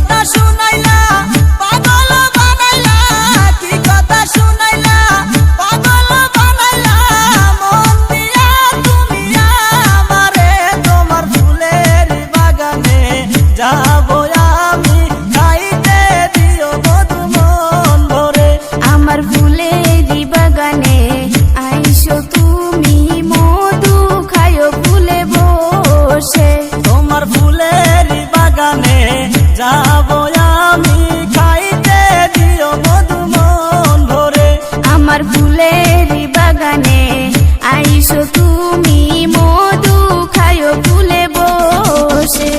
কথা শুনাইলা পাগল বানাইলা, কি কথা শুনাইলা পাগল বানাইলা, মন দিয়া তুমি আমারে। তোমার ফুলের বাগানে যাবো আমি, খাইতে দিও মধু মন ভরে। আমার ফুলের বাগানে আইসো তুমি, মধু খায়ো ফুলে বসে। তোমার ফুলের বাগানে যাবো আমি, খাইতে দিও মধু মন ভরে। আমার ফুলের বাগানে আইসো তুমি, মধু খায়ো ফুলে বসে।